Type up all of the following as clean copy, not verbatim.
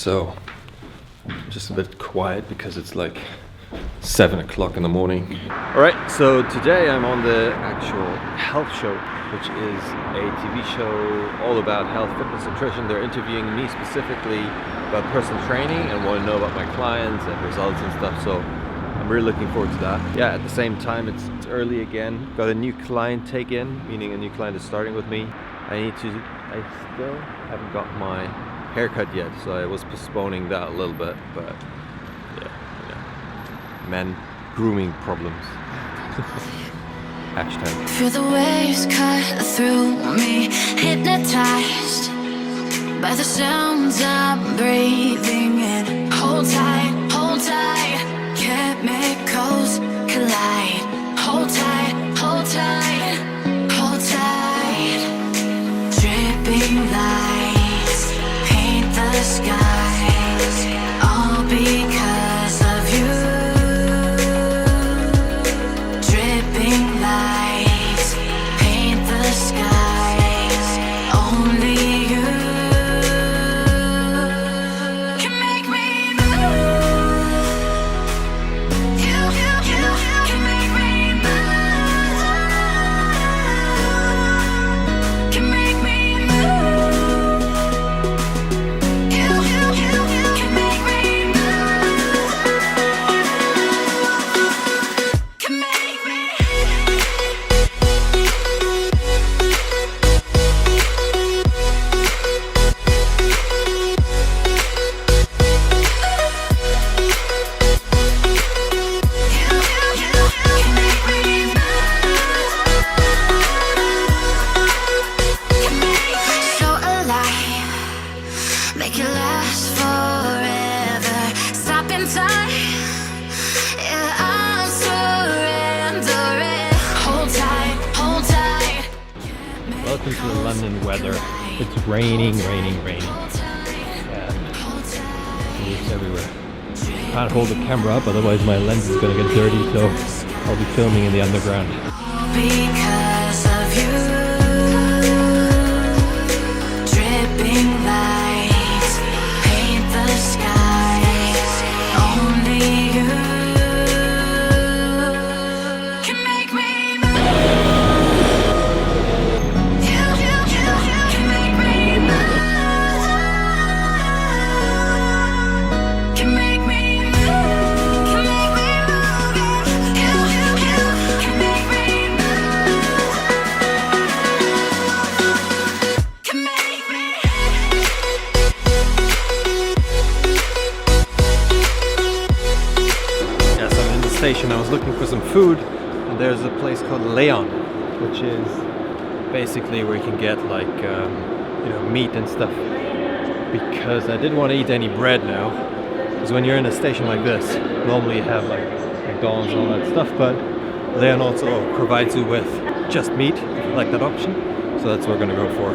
So, just a bit quiet because it's like 7 o'clock in the morning. Alright, so today I'm on the actual health show, which is a TV show all about health, fitness, nutrition. They're interviewing me specifically about personal training and want to know about my clients and results and stuff. So I'm really looking forward to that. Yeah, at the same time, it's early again. Got a new client take in, meaning a new client is starting with me. I still haven't got my haircut yet, so I was postponing that a little bit, but yeah, men grooming problems. Hashtag. Feel the waves cut through me, hypnotized by the sounds I'm breathing in. Hold tight, chemicals collide. Hold tight, hold tight, hold tight. Dripping lights paint the skies, all because of you. Dripping lights paint the skies, only you can make me move. You can make me move. Can make me move. You can make me move. Can make me. So alive, make it last forever. Stop in time, yeah, I'm surrendering. Hold tight, hold tight. Welcome to the London weather. It's raining. Leaves everywhere. Can't hold the camera up, otherwise my lens is gonna get dirty, so I'll be filming in the underground. Because of you, dripping lights paint the skies, only you can make me move. You can make me move. Can make me move. Can make me move. You can make me move. Can make me. Yes, I'm in the station. I was looking for some food, and there's a place called Laurent, which is basically where you can get like meat and stuff. Because I didn't want to eat any bread now, because when you're in a station like this, normally you have like McDonald's and all that stuff, but Laurent also provides you with just meat if you like that option. So that's what we're gonna go for.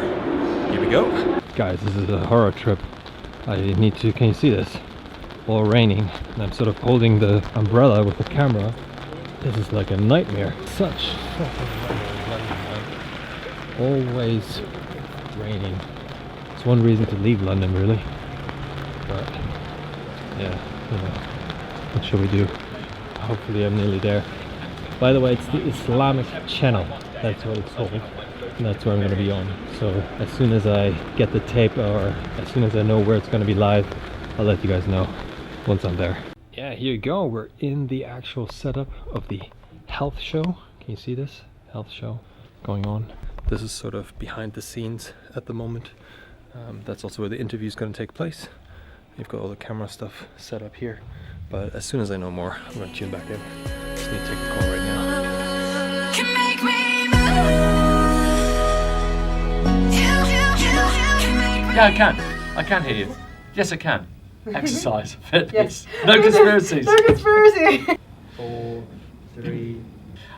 Here we go. Guys, this is a horror trip. Can you see this? All raining, and I'm sort of holding the umbrella with the camera. This is like a nightmare. Such fucking weather. Always raining. It's one reason to leave London, really. But yeah, what shall we do? Hopefully I'm nearly there. By the way, it's the Islamic channel. That's what it's called. And that's where I'm going to be on. So as soon as I get the tape, or as soon as I know where it's going to be live, I'll let you guys know once I'm there. Yeah, here you go. We're in the actual setup of the health show. Can you see this? Health show going on. This is sort of behind the scenes at the moment. That's also where the interview is going to take place. You've got all the camera stuff set up here. But as soon as I know more, I'm going to tune back in. Just need to take a call right now. Can make me move. Yeah, I can hear you. Yes, I can. Exercise, fitness, no conspiracies. No conspiracy. 4, 3.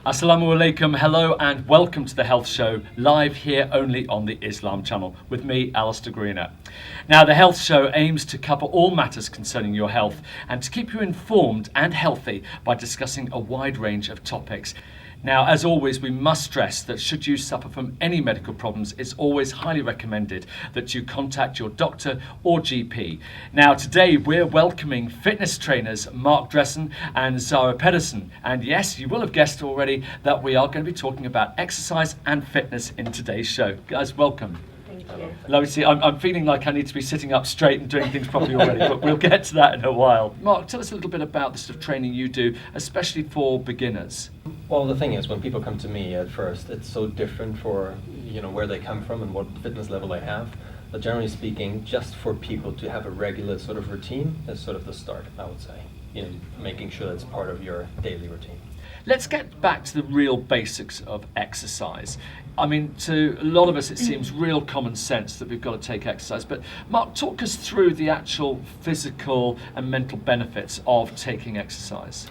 Assalamu alaikum, hello and welcome to the Health Show, live here only on the Islam channel with me, Alistair Greener. Now, the Health Show aims to cover all matters concerning your health and to keep you informed and healthy by discussing a wide range of topics. Now, as always, we must stress that should you suffer from any medical problems, it's always highly recommended that you contact your doctor or GP. Now, today we're welcoming fitness trainers Marc Dressen and Zara Pedersen. And yes, you will have guessed already that we are going to be talking about exercise and fitness in today's show. Guys, welcome. Thank you. Lovely to see. I'm feeling like I need to be sitting up straight and doing things properly already, but we'll get to that in a while. Marc, tell us a little bit about the sort of training you do, especially for beginners. Well, the thing is, when people come to me at first, it's so different for where they come from and what fitness level they have. But generally speaking, just for people to have a regular sort of routine is sort of the start, I would say. Making sure that's part of your daily routine. Let's get back to the real basics of exercise. I mean, to a lot of us, it seems real common sense that we've got to take exercise. But Marc, talk us through the actual physical and mental benefits of taking exercise.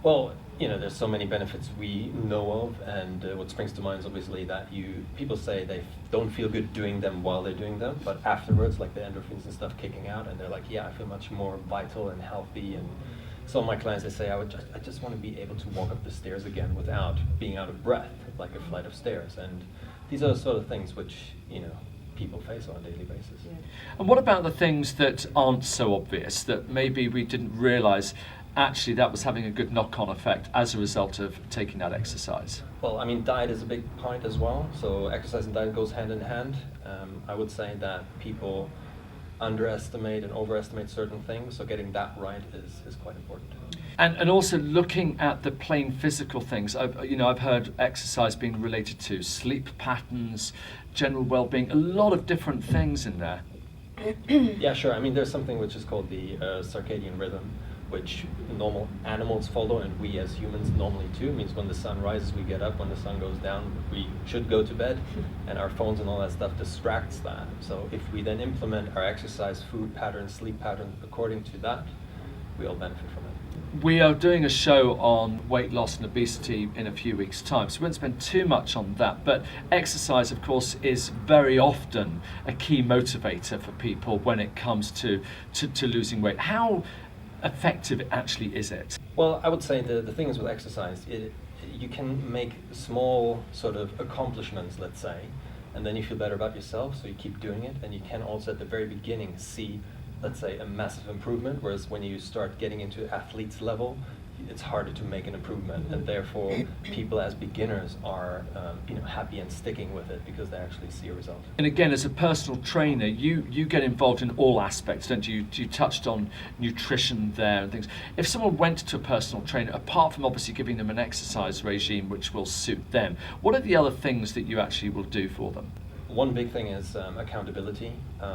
Well, there's so many benefits we know of, and what springs to mind is obviously that people say they don't feel good doing them while they're doing them, but afterwards, like the endorphins and stuff kicking out, and they're like, yeah, I feel much more vital and healthy. And some of my clients, they say, I just want to be able to walk up the stairs again without being out of breath, like a flight of stairs. And these are the sort of things which, people face on a daily basis. Yeah. And what about the things that aren't so obvious, that maybe we didn't realise actually that was having a good knock-on effect as a result of taking that exercise? Well, I mean, diet is a big point as well. So exercise and diet goes hand in hand. I would say that people underestimate and overestimate certain things, so getting that right is quite important. And also looking at the plain physical things. I've heard exercise being related to sleep patterns, general well-being, a lot of different things in there. Yeah, sure. I mean, there's something which is called the circadian rhythm, which normal animals follow, and we as humans normally too. It means when the sun rises, we get up. When the sun goes down, we should go to bed, and our phones and all that stuff distracts that. So if we then implement our exercise, food pattern, sleep pattern according to that, we all benefit from it. We are doing a show on weight loss and obesity in a few weeks' time, so we won't spend too much on that. But exercise, of course, is very often a key motivator for people when it comes to losing weight. How effective actually is it? Well, I would say the thing is with exercise, you can make small sort of accomplishments, let's say, and then you feel better about yourself, so you keep doing it, and you can also at the very beginning see, let's say, a massive improvement, whereas when you start getting into athletes level, it's harder to make an improvement, and therefore people as beginners are happy and sticking with it because they actually see a result. And again, as a personal trainer, you get involved in all aspects, don't you? You touched on nutrition there and things. If someone went to a personal trainer, apart from obviously giving them an exercise regime which will suit them, what are the other things that you actually will do for them? One big thing is accountability.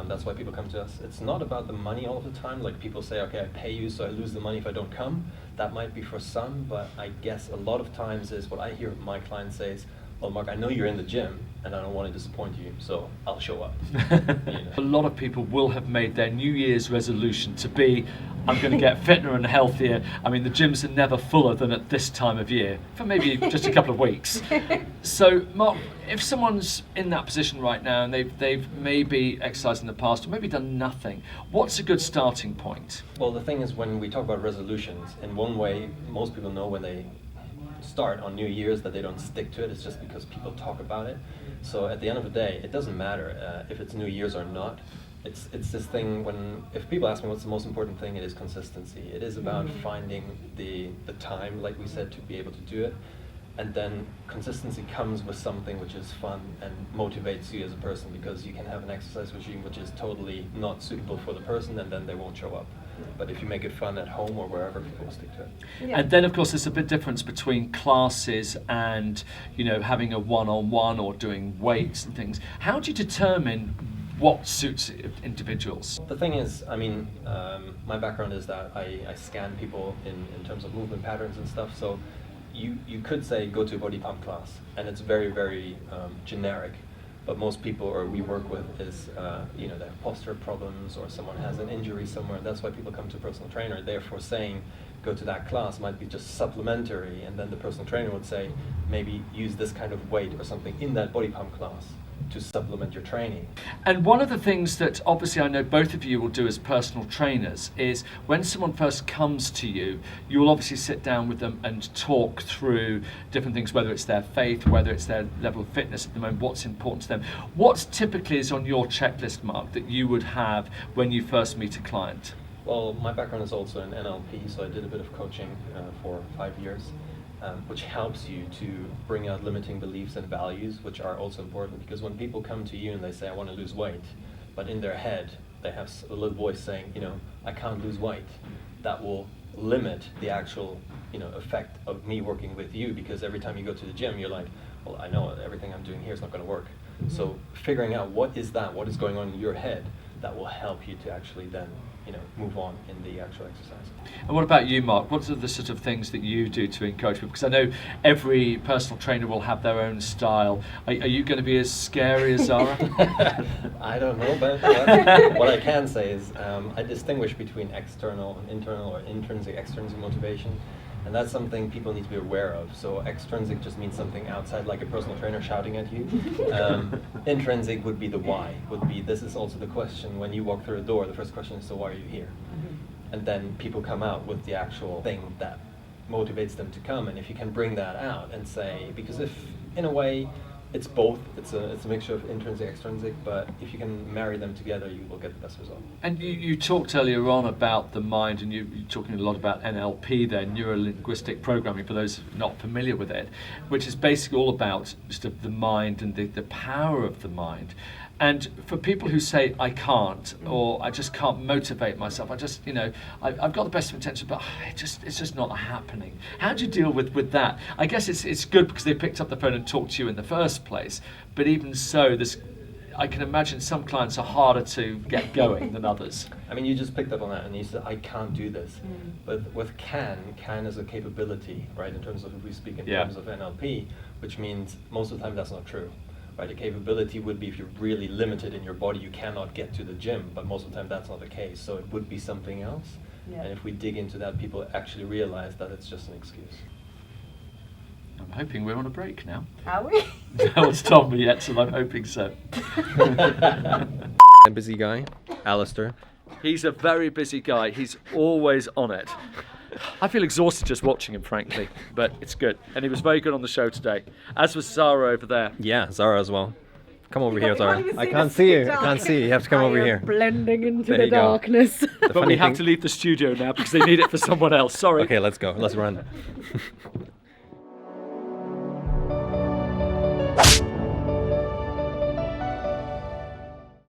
That's why people come to us. It's not about the money all of the time. Like people say, okay, I pay you, so I lose the money if I don't come. That might be for some, but I guess a lot of times is what I hear my clients say is, well, Marc, I know you're in the gym and I don't want to disappoint you, so I'll show up. A lot of people will have made their New Year's resolution to be, I'm going to get fitter and healthier. I mean, the gyms are never fuller than at this time of year, for maybe just a couple of weeks. So, Marc, if someone's in that position right now and they've maybe exercised in the past or maybe done nothing, what's a good starting point? Well, the thing is, when we talk about resolutions, in one way, most people know when they start on New Year's that they don't stick to it. It's just because people talk about it. So at the end of the day, it doesn't matter if it's New Year's or not. It's this thing if people ask me what's the most important thing, it is consistency. It is about finding the time, like we said, to be able to do it. And then consistency comes with something which is fun and motivates you as a person, because you can have an exercise regime which is totally not suitable for the person and then they won't show up. But if you make it fun at home or wherever, people will stick to it. Yeah. And then, of course, there's a big difference between classes and, having a one-on-one or doing weights and things. How do you determine what suits individuals? The thing is, I mean, my background is that I scan people in terms of movement patterns and stuff. So you could say go to a body pump class, and it's very, very generic. But most people, or we work with, is they have posture problems or someone has an injury somewhere. That's why people come to a personal trainer. Therefore, saying go to that class might be just supplementary, and then the personal trainer would say maybe use this kind of weight or something in that body pump class. to supplement your training. And one of the things that obviously I know both of you will do as personal trainers is when someone first comes to you, you will obviously sit down with them and talk through different things, whether it's their faith, whether it's their level of fitness at the moment, what's important to them. What typically is on your checklist, Mark, that you would have when you first meet a client? Well, my background is also in NLP, so I did a bit of coaching for 5 years, which helps you to bring out limiting beliefs and values, which are also important, because when people come to you and they say, I want to lose weight, but in their head they have a little voice saying, I can't lose weight, that will limit the actual effect of me working with you, because every time you go to the gym you're like, well, I know everything I'm doing here is not going to work. So figuring out what is going on in your head, that will help you to actually then move on in the actual exercise. And what about you, Mark? What are the sort of things that you do to encourage people? Because I know every personal trainer will have their own style. Are you going to be as scary as Zara? I don't know, but what I can say is I distinguish between external and internal, or intrinsic, extrinsic motivation. And that's something people need to be aware of. So extrinsic just means something outside, like a personal trainer shouting at you. Intrinsic would be the why, this is also the question. When you walk through a door, the first question is, so why are you here? And then people come out with the actual thing that motivates them to come. And if you can bring that out and say, because if, in a way, it's both, it's a mixture of intrinsic, extrinsic, but if you can marry them together, you will get the best result. And you talked earlier on about the mind, and you're talking a lot about NLP there, neuro-linguistic programming, for those not familiar with it, which is basically all about just the mind and the power of the mind. And for people who say, I can't, or I just can't motivate myself, I've got the best of intentions, but it's just not happening. How do you deal with that? I guess it's good because they picked up the phone and talked to you in the first place, but even so, I can imagine some clients are harder to get going than others. I mean, you just picked up on that and you said, I can't do this. But with can is a capability, right, in terms of, if we speak in terms of NLP, which means most of the time that's not true. Right, a capability would be if you're really limited in your body, you cannot get to the gym, but most of the time that's not the case, so it would be something else. Yeah. And if we dig into that, people actually realize that it's just an excuse. I'm hoping we're on a break now. Are we? No one's told me yet, so I'm hoping so. A busy guy, Alistair. He's a very busy guy, he's always on it. I feel exhausted just watching him, frankly, but it's good. And he was very good on the show today, as was Zara over there. Yeah, Zara as well. Come over here, Zara. I can't see you. I can't see you. You have to come over here. Blending into There the you go. darkness. But we have to leave the studio now because they need it for someone else. Sorry. Okay, let's go. Let's run.